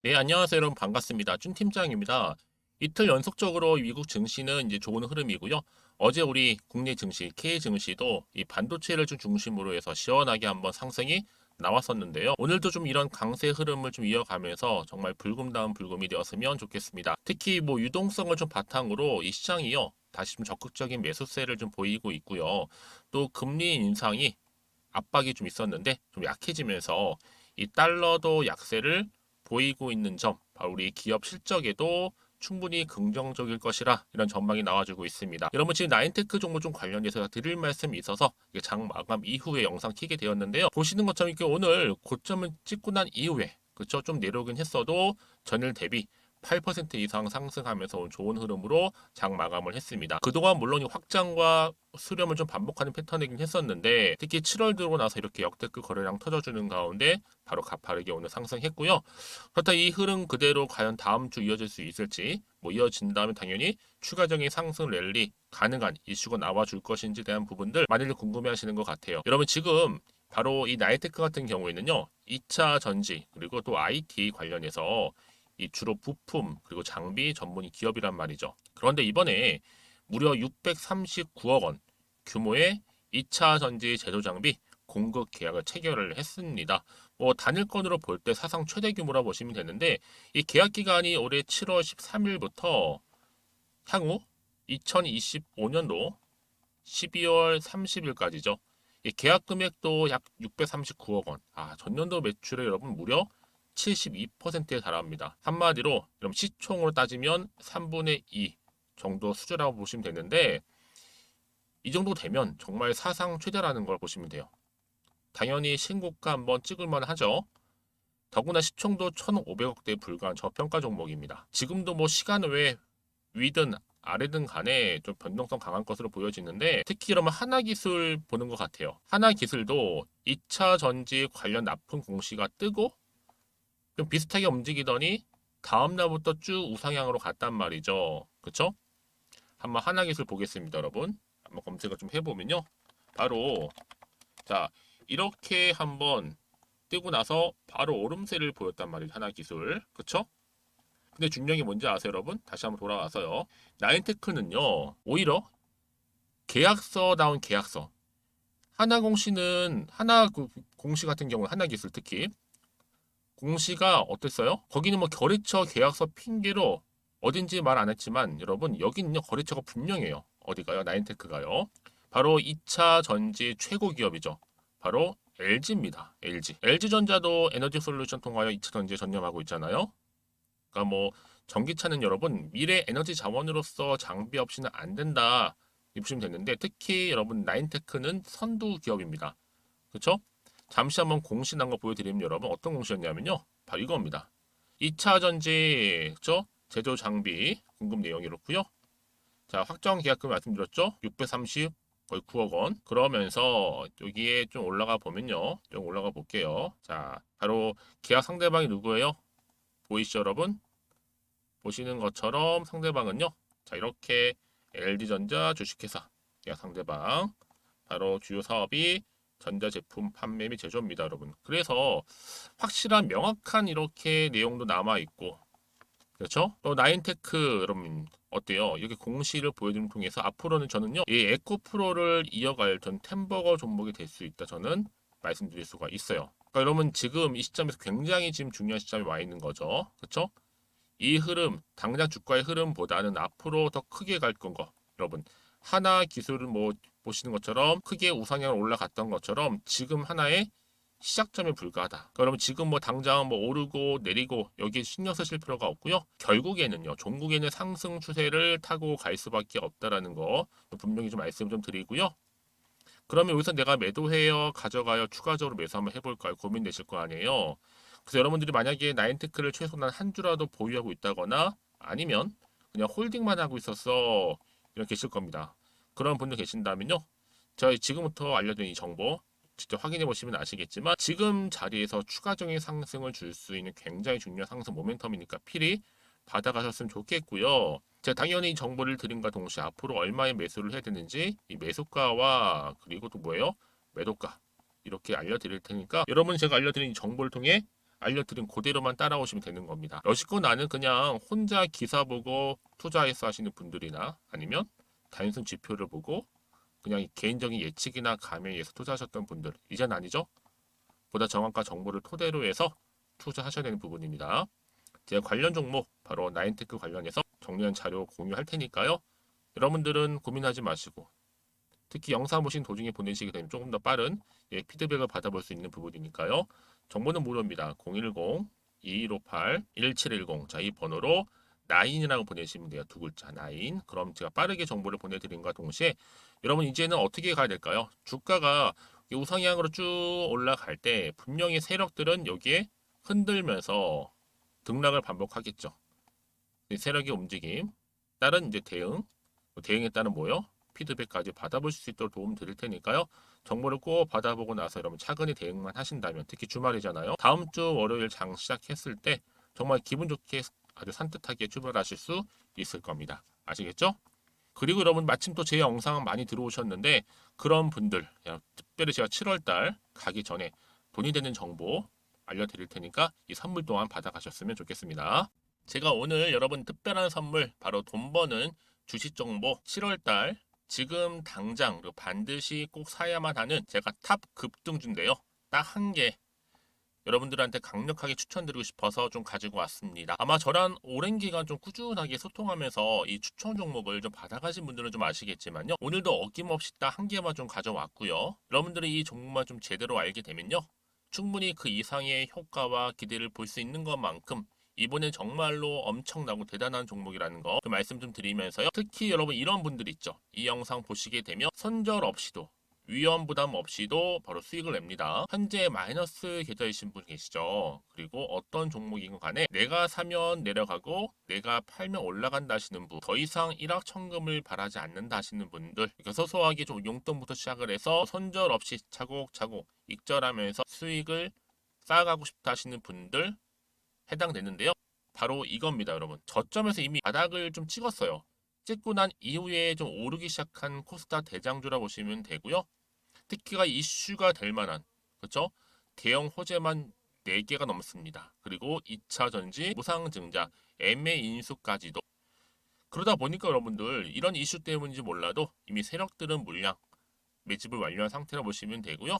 네, 안녕하세요, 여러분. 반갑습니다. 준 팀장입니다. 이틀 연속적으로 미국 증시는 이제 좋은 흐름이고요. 어제 우리 국내 증시, K 증시도 이 반도체를 좀 중심으로 해서 시원하게 한번 상승이 나왔었는데요. 오늘도 좀 이런 강세 흐름을 좀 이어가면서 정말 불금 다음 불금이 되었으면 좋겠습니다. 특히 뭐 유동성을 좀 바탕으로 이 시장이요. 다시 좀 적극적인 매수세를 좀 보이고 있고요. 또 금리 인상이 압박이 좀 있었는데 좀 약해지면서 이 달러도 약세를 보이고 있는 점, 바로 우리 기업 실적에도 충분히 긍정적일 것이라 이런 전망이 나와주고 있습니다. 여러분 지금 나인테크 종목 좀 관련해서 드릴 말씀이 있어서 장 마감 이후에 영상 키게 되었는데요. 보시는 것처럼 이렇게 오늘 고점을 찍고 난 이후에 그쵸 좀 내려오긴 했어도 전일 대비 8% 이상 상승하면서 좋은 흐름으로 장 마감을 했습니다. 그동안 물론 이 확장과 수렴을 좀 반복하는 패턴이긴 했었는데 특히 7월 들어오고 나서 이렇게 역대급 거래량 터져주는 가운데 바로 가파르게 오늘 상승했고요. 그렇다 이 흐름 그대로 과연 다음 주 이어질 수 있을지 뭐 이어진다면 당연히 추가적인 상승 랠리 가능한 이슈가 나와줄 것인지 대한 부분들 많이들 궁금해하시는 것 같아요. 여러분 지금 바로 이 나이테크 같은 경우에는요 2차 전지 그리고 또 IT 관련해서 이 주로 부품 그리고 장비 전문이 기업이란 말이죠. 그런데 이번에 무려 639억 원 규모의 2차 전지 제조 장비 공급 계약을 체결을 했습니다. 뭐 단일 건으로 볼 때 사상 최대 규모라 보시면 되는데 이 계약 기간이 올해 7월 13일부터 향후 2025년도 12월 30일까지죠. 이 계약 금액도 약 639억 원. 전년도 매출에 여러분 무려 72%에 달합니다. 한마디로 여러분 시총으로 따지면 3분의 2 정도 수준이라고 보시면 되는데 이 정도 되면 정말 사상 최대라는 걸 보시면 돼요. 당연히 신고가 한번 찍을 만하죠. 더구나 시총도 1,500억대에 불과한 저평가 종목입니다. 지금도 뭐 시간 외에 위든 아래든 간에 좀 변동성 강한 것으로 보여지는데 특히 그러면 하나기술 보는 것 같아요. 하나기술도 2차 전지 관련 납품 공시가 뜨고 좀 비슷하게 움직이더니 다음 날부터 쭉 우상향으로 갔단 말이죠. 그쵸? 한번 하나기술 보겠습니다, 여러분. 한번 검색을 좀 해보면요. 바로 자 이렇게 한번 뜨고 나서 바로 오름세를 보였단 말이에요. 하나기술. 그쵸? 근데 중요한 게 뭔지 아세요, 여러분? 다시 한번 돌아와서요. 나인테크는요, 오히려 계약서다운 계약서. 하나공시는, 공시 같은 경우는 하나기술 특히, 공시가 어땠어요? 거기는 뭐 거래처 계약서 핑계로 어딘지 말 안 했지만, 여러분, 여기는요, 거래처가 분명해요. 어디가요? 나인테크가요. 바로 2차 전지 최고 기업이죠. 바로 LG입니다. LG. LG전자도 에너지 솔루션 통하여 2차 전지에 전념하고 있잖아요. 그러니까 뭐 전기차는 여러분 미래 에너지 자원으로서 장비 없이는 안 된다 보시면 되는데 특히 여러분 나인테크는 선두 기업입니다. 그렇죠? 잠시 한번 공시 난 거 보여드리면 여러분 어떤 공시였냐면요. 바로 이겁니다. 2차 전지 그렇죠? 제조 장비 공급 내용이 이렇고요. 자 확정 계약금 말씀드렸죠? 630 거의 9억 원. 그러면서 여기에 좀 올라가 보면요. 좀 올라가 볼게요. 자 바로 계약 상대방이 누구예요? 보이시죠 여러분? 보시는 것처럼 상대방은요. 자, 이렇게 LG전자 주식회사 야 상대방 바로 주요 사업이 전자제품 판매 및 제조입니다, 여러분. 그래서 확실한 명확한 이렇게 내용도 남아 있고 그렇죠? 또 나인테크 여러분 어때요? 이렇게 공시를 보여주는 통해서 앞으로는 저는요 이 에코프로를 이어갈 전 템버거 종목이 될 수 있다 저는 말씀드릴 수가 있어요. 그러니까 여러분 지금 이 시점에서 굉장히 지금 중요한 시점에 와 있는 거죠. 그렇죠? 이 흐름, 당장 주가의 흐름보다는 앞으로 더 크게 갈 건거. 여러분, 하나 기술은 뭐 보시는 것처럼 크게 우상향으로 올라갔던 것처럼 지금 하나의 시작점에 불과하다. 그러니까 여러분 지금 뭐 당장 뭐 오르고 내리고 여기 신경 쓰실 필요가 없고요. 결국에는요. 종국에는 상승 추세를 타고 갈 수밖에 없다라는 거 분명히 좀 말씀 좀 드리고요. 그러면 여기서 내가 매도해요, 가져가요, 추가적으로 매수 한번 해볼까요? 고민되실 거 아니에요. 그래서 여러분들이 만약에 나인테크를 최소한 한 주라도 보유하고 있다거나 아니면 그냥 홀딩만 하고 있어서 이런 계실 겁니다. 그런 분들 계신다면요. 제가 지금부터 알려드린 이 정보 직접 확인해 보시면 아시겠지만 지금 자리에서 추가적인 상승을 줄 수 있는 굉장히 중요한 상승 모멘텀이니까 필히 받아가셨으면 좋겠고요. 제가 당연히 정보를 드린과 동시에 앞으로 얼마의 매수를 해야 되는지 이 매수가와 그리고 또 뭐예요? 매도가 이렇게 알려드릴 테니까 여러분 제가 알려드린 이 정보를 통해 알려드린 그대로만 따라오시면 되는 겁니다. 여시고 나는 그냥 혼자 기사 보고 투자해서 하시는 분들이나 아니면 단순 지표를 보고 그냥 개인적인 예측이나 감에 의해서 투자하셨던 분들, 이젠 아니죠? 보다 정확한 정보를 토대로 해서 투자하셔야 되는 부분입니다. 제가 관련 종목 바로 나인테크 관련해서 정리한 자료 공유할 테니까요. 여러분들은 고민하지 마시고 특히 영상 보신 도중에 보내시게 되면 조금 더 빠른 피드백을 받아볼 수 있는 부분이니까요. 정보는 무료입니다. 010-2158-1710 자, 이 번호로 나인이라고 보내시면 돼요. 두 글자 나인. 그럼 제가 빠르게 정보를 보내드림과 동시에 여러분 이제는 어떻게 가야 될까요? 주가가 우상향으로 쭉 올라갈 때 분명히 세력들은 여기에 흔들면서 등락을 반복하겠죠. 세력의 움직임, 다른 이제 대응, 대응에 따른 뭐요? 피드백까지 받아볼 수 있도록 도움 드릴 테니까요. 정보를 꼭 받아보고 나서 여러분 차근히 대응만 하신다면 특히 주말이잖아요. 다음 주 월요일 장 시작했을 때 정말 기분 좋게 아주 산뜻하게 출발하실 수 있을 겁니다. 아시겠죠? 그리고 여러분 마침 또 제 영상 많이 들어오셨는데 그런 분들 특별히 제가 7월달 가기 전에 돈이 되는 정보 알려드릴 테니까 이 선물 또한 받아가셨으면 좋겠습니다. 제가 오늘 여러분 특별한 선물 바로 돈 버는 주식 정보 7월달 지금 당장 반드시 꼭 사야만 하는 제가 탑 급등주인데요. 딱 한 개 여러분들한테 강력하게 추천드리고 싶어서 좀 가지고 왔습니다. 아마 저랑 오랜 기간 좀 꾸준하게 소통하면서 이 추천 종목을 좀 받아가신 분들은 좀 아시겠지만요. 오늘도 어김없이 딱 한 개만 좀 가져왔고요. 여러분들이 이 종목만 좀 제대로 알게 되면요. 충분히 그 이상의 효과와 기대를 볼 수 있는 것만큼 이번엔 정말로 엄청나고 대단한 종목이라는 거 그 말씀 좀 드리면서요. 특히 여러분 이런 분들 있죠. 이 영상 보시게 되면 손절 없이도 위험 부담 없이도 바로 수익을 냅니다. 현재 마이너스 계좌이신 분 계시죠? 그리고 어떤 종목이건 간에 내가 사면 내려가고 내가 팔면 올라간다 하시는 분, 더 이상 일확천금을 바라지 않는다 하시는 분들, 그러니까 소소하게 좀 용돈부터 시작을 해서 손절 없이 차곡차곡 익절하면서 수익을 쌓아가고 싶다 하시는 분들 해당되는데요. 바로 이겁니다, 여러분. 저점에서 이미 바닥을 좀 찍었어요. 찍고 난 이후에 좀 오르기 시작한 코스닥 대장주라 보시면 되고요. 특히가 이슈가 될 만한 그렇죠? 대형 호재만 4개가 넘습니다. 그리고 2차 전지, 무상증자, 애매 인수까지도. 그러다 보니까 여러분들 이런 이슈 때문인지 몰라도 이미 세력들은 물량 매집을 완료한 상태라 보시면 되고요.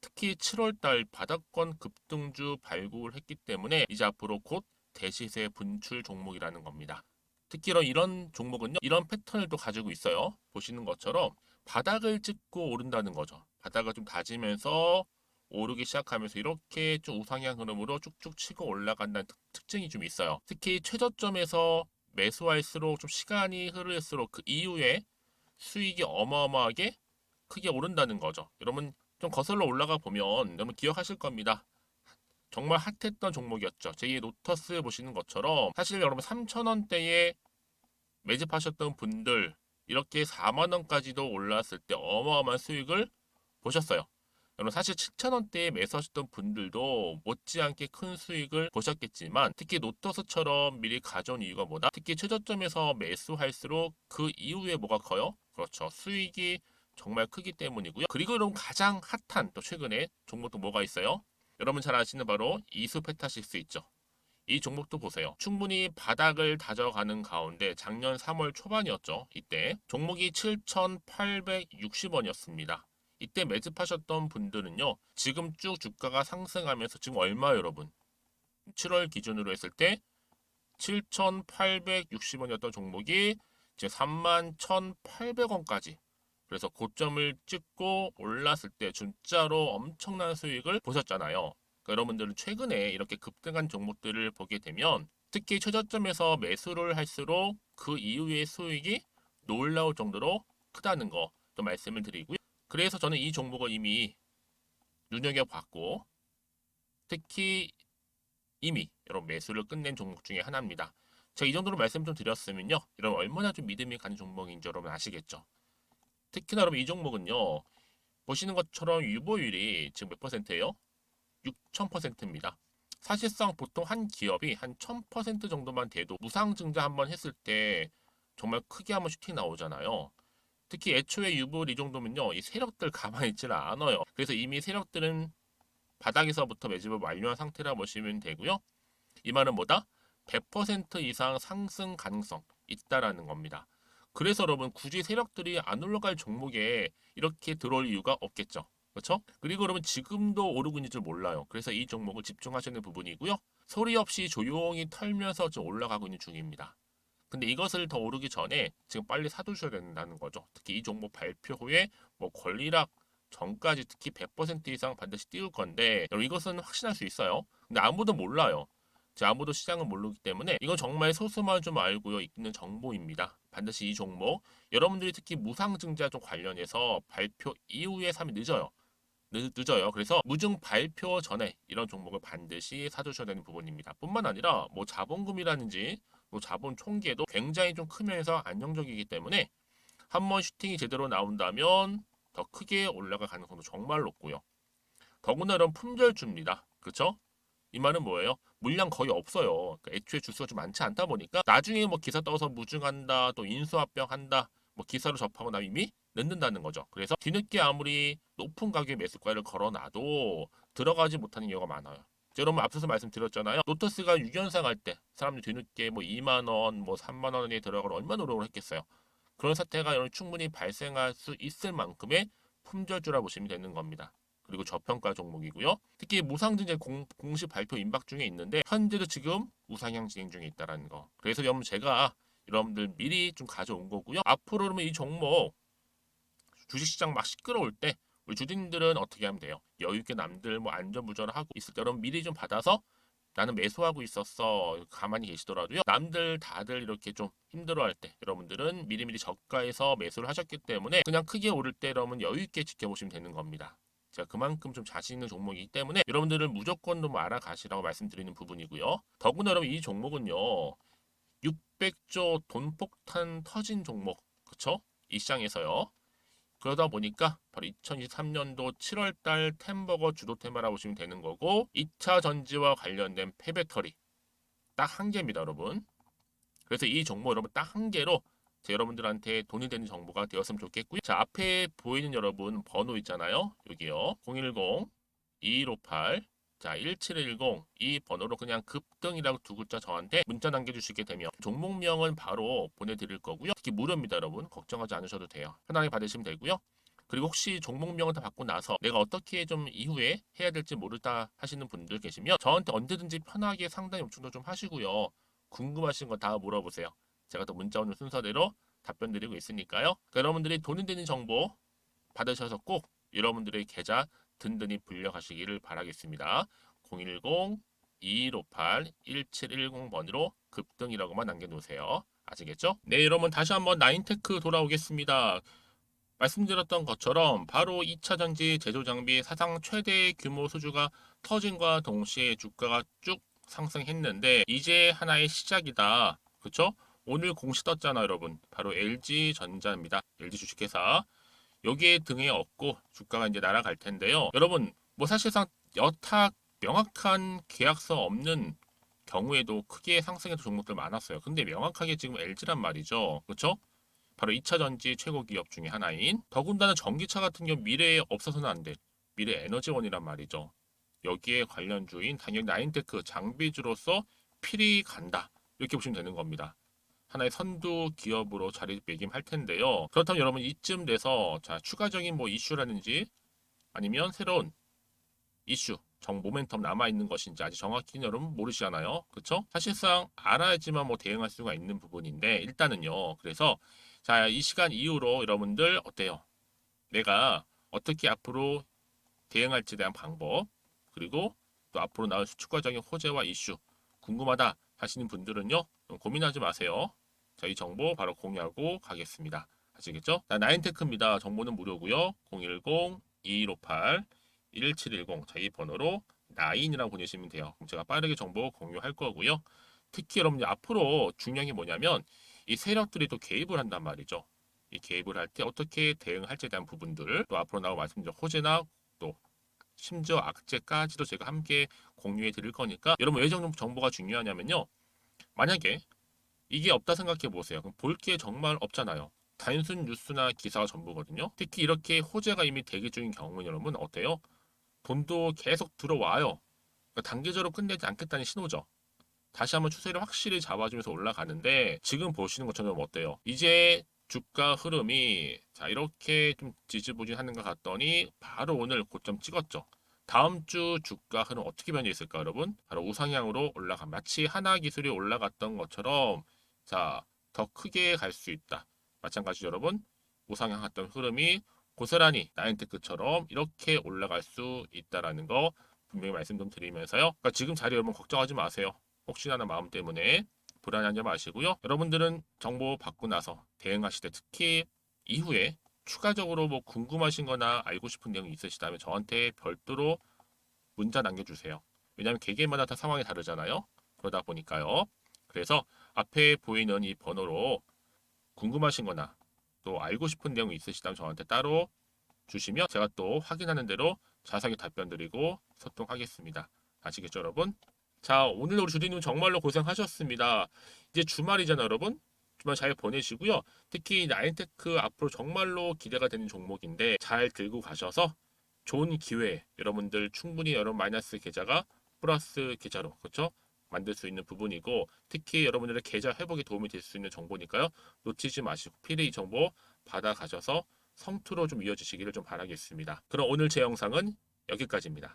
특히 7월달 바닥권 급등주 발굴을 했기 때문에 이제 앞으로 곧 대시세 분출 종목이라는 겁니다. 특히 이런 종목은요. 이런 패턴을 또 가지고 있어요. 보시는 것처럼 바닥을 찍고 오른다는 거죠. 바닥을 좀 다지면서 오르기 시작하면서 이렇게 좀 우상향 흐름으로 쭉쭉 치고 올라간다는 특징이 좀 있어요. 특히 최저점에서 매수할수록 좀 시간이 흐를수록 그 이후에 수익이 어마어마하게 크게 오른다는 거죠. 여러분 좀 거슬러 올라가 보면 여러분 기억하실 겁니다. 정말 핫했던 종목이었죠. 제2의 노터스 보시는 것처럼 사실 여러분 3,000원대에 매집하셨던 분들 이렇게 4만 원까지도 올랐을 때 어마어마한 수익을 보셨어요. 여러분 사실 7,000원대에 매수하셨던 분들도 못지않게 큰 수익을 보셨겠지만 특히 노터스처럼 미리 가져온 이유가 뭐다? 특히 최저점에서 매수할수록 그 이후에 뭐가 커요? 그렇죠. 수익이 정말 크기 때문이고요. 그리고 여러분 가장 핫한 또 최근에 종목도 뭐가 있어요? 여러분 잘 아시는 바로 이수페타식스 있죠. 이 종목도 보세요. 충분히 바닥을 다져가는 가운데 작년 3월 초반이었죠. 이때 종목이 7,860원이었습니다. 이때 매집하셨던 분들은요. 지금 쭉 주가가 상승하면서 지금 얼마 여러분? 7월 기준으로 했을 때 7,860원이었던 종목이 이제 31,800원까지 그래서 고점을 찍고 올랐을 때 진짜로 엄청난 수익을 보셨잖아요. 그러니까 여러분들은 최근에 이렇게 급등한 종목들을 보게 되면 특히 최저점에서 매수를 할수록 그 이후의 수익이 놀라울 정도로 크다는 거 좀 말씀을 드리고요. 그래서 저는 이 종목을 이미 눈여겨봤고 특히 이미 여러분 매수를 끝낸 종목 중에 하나입니다. 제가 이 정도로 말씀 좀 드렸으면요. 여러분 얼마나 좀 믿음이 가는 종목인지 여러분 아시겠죠? 특히나 여러분 이 종목은요. 보시는 것처럼 유보율이 지금 몇 퍼센트예요? 6,000%입니다. 사실상 보통 한 기업이 한 1,000% 정도만 돼도 무상증자 한번 했을 때 정말 크게 한번 슈팅 나오잖아요. 특히 애초에 유보율 이 정도면요. 이 세력들 가만히 있지는 않아요. 그래서 이미 세력들은 바닥에서부터 매집을 완료한 상태라 보시면 되고요. 이 말은 뭐다? 100% 이상 상승 가능성 있다라는 겁니다. 그래서 여러분 굳이 세력들이 안 올라갈 종목에 이렇게 들어올 이유가 없겠죠. 그렇죠? 그리고 여러분 지금도 오르고 있는 줄 몰라요. 그래서 이 종목을 집중하셔야 되는 부분이고요. 소리 없이 조용히 털면서 좀 올라가고 있는 중입니다. 근데 이것을 더 오르기 전에 지금 빨리 사두셔야 된다는 거죠. 특히 이 종목 발표 후에 뭐 권리락 전까지 특히 100% 이상 반드시 띄울 건데 여러분 이것은 확신할 수 있어요. 근데 아무도 몰라요. 아무도 시장을 모르기 때문에 이건 정말 소수만 좀 알고 있는 정보입니다. 반드시 이 종목 여러분들이 특히 무상증자 좀 관련해서 발표 이후에 사면 늦어요. 늦어요. 그래서 무증 발표 전에 이런 종목을 반드시 사두셔야 되는 부분입니다. 뿐만 아니라 뭐 자본금이라든지 뭐 자본 총계도 굉장히 좀 크면서 안정적이기 때문에 한번 슈팅이 제대로 나온다면 더 크게 올라갈 가능성도 정말 높고요. 더구나 이런 품절주입니다. 그렇죠? 이 말은 뭐예요? 물량 거의 없어요. 그러니까 애초에 주수가 좀 많지 않다 보니까 나중에 뭐 기사 떠서 무증한다, 또 인수합병한다, 뭐 기사로 접하고 나면 이미 늦는다는 거죠. 그래서 뒤늦게 아무리 높은 가격의 매수가를 걸어놔도 들어가지 못하는 경우가 많아요. 여러분 앞서서 말씀드렸잖아요. 로터스가 6연상 할 때 사람들이 뒤늦게 뭐 2만 원, 뭐 3만 원에 들어가고 얼마나 노력을 했겠어요. 그런 사태가 충분히 발생할 수 있을 만큼의 품절주라 보시면 되는 겁니다. 그리고 저평가 종목이고요. 특히 무상증자 공식 발표 임박 중에 있는데 현재도 지금 우상향 진행 중에 있다는 거. 그래서 여러분 제가 여러분들 미리 좀 가져온 거고요. 앞으로 그러면 이 종목 주식시장 막 시끄러울 때 우리 주주님들은 어떻게 하면 돼요? 여유 있게 남들 뭐 안전부전을 하고 있을 때 여러분 미리 좀 받아서 나는 매수하고 있었어. 가만히 계시더라도요. 남들 다들 이렇게 좀 힘들어할 때 여러분들은 미리미리 저가에서 매수를 하셨기 때문에 그냥 크게 오를 때 여러분 여유 있게 지켜보시면 되는 겁니다. 제가 그만큼 좀 자신 있는 종목이기 때문에 여러분들은 무조건 좀 알아가시라고 말씀드리는 부분이고요. 더구나 여러분 이 종목은요. 600조 돈폭탄 터진 종목. 그쵸? 이 시장에서요. 그러다 보니까 바로 2023년도 7월달 템버거 주도 테마라고 보시면 되는 거고 2차 전지와 관련된 폐배터리 딱 한 개입니다, 여러분. 그래서 이 정보 여러분 딱 한 개로 여러분들한테 돈이 되는 정보가 되었으면 좋겠고요. 자, 앞에 보이는 여러분 번호 있잖아요. 여기요. 010-2158 자, 1710 이 번호로 그냥 급등이라고 두 글자 저한테 문자 남겨주시게 되면 종목명은 바로 보내드릴 거고요. 특히 무료입니다, 여러분. 걱정하지 않으셔도 돼요. 편하게 받으시면 되고요. 그리고 혹시 종목명을 다 받고 나서 내가 어떻게 좀 이후에 해야 될지 모르다 하시는 분들 계시면 저한테 언제든지 편하게 상담 요청도 좀 하시고요. 궁금하신 거 다 물어보세요. 제가 또 문자 오는 순서대로 답변 드리고 있으니까요. 그러니까 여러분들이 돈이 되는 정보 받으셔서 꼭 여러분들의 계좌 든든히 불려가시기를 바라겠습니다. 010-2158-1710번으로 급등이라고만 남겨놓으세요. 아시겠죠? 네, 여러분 다시 한번 나인테크 돌아오겠습니다. 말씀드렸던 것처럼 바로 2차 전지 제조 장비 사상 최대 규모 수주가 터진과 동시에 주가가 쭉 상승했는데 이제 하나의 시작이다. 그쵸? 오늘 공시 떴잖아, 여러분. 바로 LG전자입니다. LG 주식회사. 여기에 등에 업고 주가가 이제 날아갈 텐데요. 여러분, 뭐 사실상 여타 명확한 계약서 없는 경우에도 크게 상승했던 종목들 많았어요. 근데 명확하게 지금 LG란 말이죠. 그쵸? 바로 2차 전지 최고 기업 중에 하나인 더군다나 전기차 같은 경우 미래에 없어서는 안 될 미래 에너지원이란 말이죠. 여기에 관련주인 당연히 나인테크 장비주로서 필히 간다. 이렇게 보시면 되는 겁니다. 하나의 선두 기업으로 자리매김할 텐데요. 그렇다면 여러분 이쯤 돼서 자 추가적인 뭐 이슈라든지 아니면 새로운 이슈, 정 모멘텀 남아 있는 것인지 아직 정확히는 여러분 모르시잖아요. 그렇죠? 사실상 알아야지만 뭐 대응할 수가 있는 부분인데 일단은요. 그래서 자, 이 시간 이후로 여러분들 어때요? 내가 어떻게 앞으로 대응할지에 대한 방법 그리고 또 앞으로 나올 추가적인 호재와 이슈 궁금하다 하시는 분들은요. 고민하지 마세요. 자, 이 정보 바로 공유하고 가겠습니다. 아시겠죠? 자, 나인테크입니다. 정보는 무료고요. 010-2158 1710 자, 이 번호로 나인이라고 보내시면 돼요. 그럼 제가 빠르게 정보 공유할 거고요. 특히 여러분들 앞으로 중요한 게 뭐냐면 이 세력들이 또 개입을 한단 말이죠. 이 개입을 할 때 어떻게 대응할지에 대한 부분들 또 앞으로 나올 말씀드린 호재나 또 심지어 악재까지도 제가 함께 공유해 드릴 거니까 여러분 왜 정보가 중요하냐면요. 만약에 이게 없다 생각해 보세요. 그럼 볼 게 정말 없잖아요. 단순 뉴스나 기사가 전부거든요. 특히 이렇게 호재가 이미 대기 중인 경우는 여러분 어때요? 돈도 계속 들어와요. 그러니까 단기적으로 끝내지 않겠다는 신호죠. 다시 한번 추세를 확실히 잡아주면서 올라가는데 지금 보시는 것처럼 어때요? 이제 주가 흐름이 자 이렇게 좀 지지부진하는 것 같더니 바로 오늘 고점 찍었죠. 다음 주 주가 흐름 어떻게 변해 있을까 여러분? 바로 우상향으로 올라가 마치 하나 기술이 올라갔던 것처럼 자 더 크게 갈 수 있다. 마찬가지로 여러분 우상향 했던 흐름이 고스란히 나인테크처럼 이렇게 올라갈 수 있다라는 거 분명히 말씀 좀 드리면서요. 그러니까 지금 자리 여러분 걱정하지 마세요. 혹시나 마음 때문에 불안해하지 마시고요. 여러분들은 정보 받고 나서 대응하실 때 특히 이후에 추가적으로 뭐 궁금하신 거나 알고 싶은 내용이 있으시다면 저한테 별도로 문자 남겨주세요. 왜냐하면 개개인마다 다 상황이 다르잖아요. 그러다 보니까요. 그래서 앞에 보이는 이 번호로 궁금하신 거나 또 알고 싶은 내용이 있으시다면 저한테 따로 주시면 제가 또 확인하는 대로 자세하게 답변 드리고 소통하겠습니다. 아시겠죠, 여러분? 자, 오늘 우리 주디님 정말로 고생하셨습니다. 이제 주말이잖아요, 여러분. 주말 잘 보내시고요. 특히 나인테크 앞으로 정말로 기대가 되는 종목인데 잘 들고 가셔서 좋은 기회 여러분들 충분히 여러분 마이너스 계좌가 플러스 계좌로 그렇죠? 만들 수 있는 부분이고 특히 여러분들의 계좌 회복에 도움이 될 수 있는 정보니까요. 놓치지 마시고 필히 이 정보 받아 가셔서 성투로 좀 이어지시기를 좀 바라겠습니다. 그럼 오늘 제 영상은 여기까지입니다.